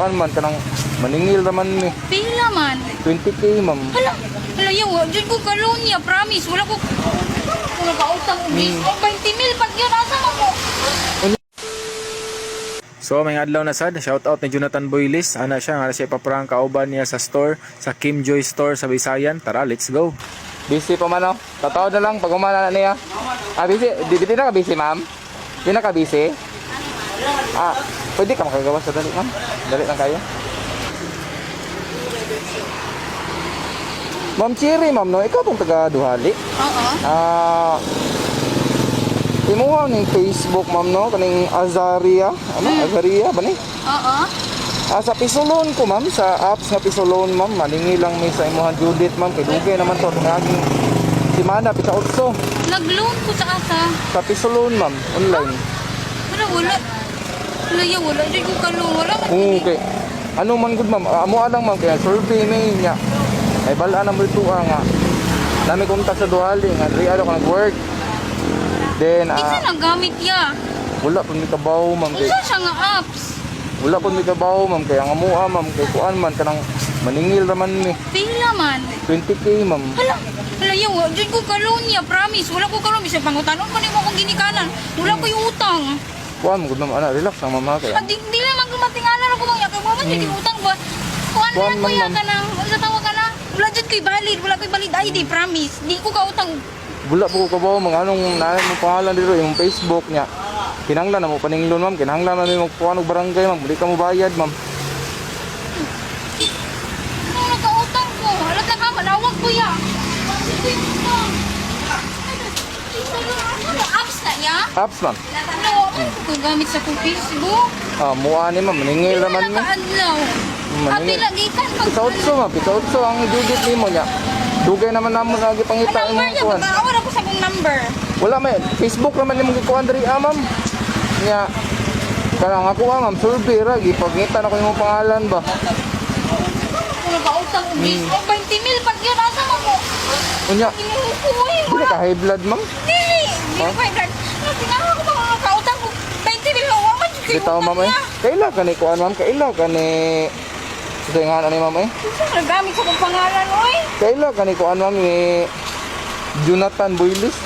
kuan man kanang maningil naman mi. Pila man. 20k ma'am. Hala yaw, dyan ko kalonya, promise. Wala ko nakautang ubis. O 20 mil pag yun, asa mo? So may adlaw na sad, shout out ni Jonathan Boylis. Ana siya, siya paprang kauban niya sa store, sa Kim Joy store sa Bisayan. Tara, let's go. Busy pa man oh. Tataw na lang pag umana na niya. Busy. Di na ka busy, ma'am? Di na ka busy? Pwede ka makagawa sa dali, ma'am? Dali lang kayo. Ma'am Cherry, ma'am, no? Ikaw pong taga-Duhali? Oo. Imuha ning Facebook, ma'am, no? Kaning Azaria. Azaria ba ni? Oo. Sa Pisolon ko, ma'am, sa apps nga Pisolon, ma'am, malingi lang may sa imuha Judith, ma'am, kay dugay naman to itong aging simana, pita 8. Nag-loan ko sa asa. Sa Pisolon, ma'am, online. Wala. Hala yaw, wala. Dyan ko kaloon. Wala man. Okay. Ano man good, ma'am? Amo lang, ma'am, kaya survey may niya. Ay balaan na mo ito nga. Nami kontak sa Duhali, nga ano ka nag-work. Then, Isa nagamit ya. wala pong may kabaw, ma'am, kay Isa siya nga apps. wala pong may kabaw, ma'am, kaya nga mua, ma'am, kay kuan man, kanang maningil naman mi. Pila man. 20k, ma'am. Hala yaw, dyan ko kalonya, promise. Wala ko kaloon. Bisa pangutanon pa mo akong ginikanan. Wala ko yung utang. Kuan mo, good, ma'am, ana, relax lang, ma'am, kaya. Di naman kumatingalan ako bang yakay mo. Dyan utang ba? Kuan Kuan na man, kuya ma'am. ka na. Sa tawa ka na. Wala dyan ko'y valid. Wala ko'y valid ID, promise. Di ko ka utang. Wala po ko kabaw, mga anong naayon mo pangalan dito, yung Facebook niya. Kinahanglan na mo paninglon, ma'am, kinahanglan na mo kuan og barangay, ma'am, hindi ka mo bayad, ma'am. Ano nagkautang ko? Halat na ka, manawag ko ya. Ano, apps na ya? Apps, ma'am. Ano, ko gamit sa kong Facebook. Mua ni, ma'am, maningil Hindi naman na mi. nakaadlaw. Maningil. Lagi kan pag... Pitautso, ma'am, pitautso ang Judith nimo niya. Dugay naman namo sa gipangita Number imong niya, kuan. mag-aawar ako sa kong number. Wala may Facebook naman imong gikuan diri, ma'am. Nya kanang ako, ma'am, survey ra gipangita na ko imong pangalan ba. Ano ba utang ubis? O 20 mil pag yun, asa mo? Unya, Inuukuhin mo dili ka high blood, ma'am. Dili! Dili ko yung blood. Tinaka ko ba mga kautang ko? 20 mil lang, waman yung Bitaw, ma'am, eh. Kaila ka ni kuan, ma'am, kaila ka ni Singan ani, ma'am, eh. Isa nagamit sa kong pangalan, oy. Kaila ka ni kuan, ma'am, ni Jonathan Boylis.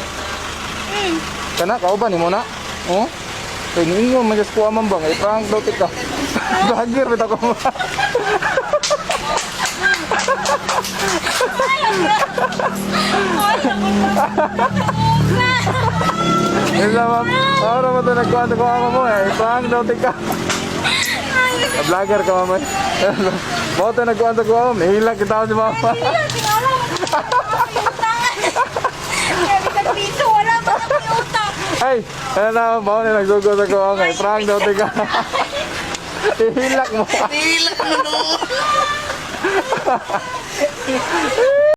Kana kauban nimo na? Oh. Kay ninyo man just kuha man bang prank daw tika. Bagir bitaw ko. Ila, ma'am. Ora mo to nagkuha ko mo eh. Prank daw tika. Vlogger ka, ma'am. Mo to nagkuha ko mo. Hilag kita si mama. Kinala mo. Sabi ka piso, wala ba sa utang? Ay, ano na, bawa na nagsugod ako ngay. Prank daw tika. Ihilak mo. Hilak mo no.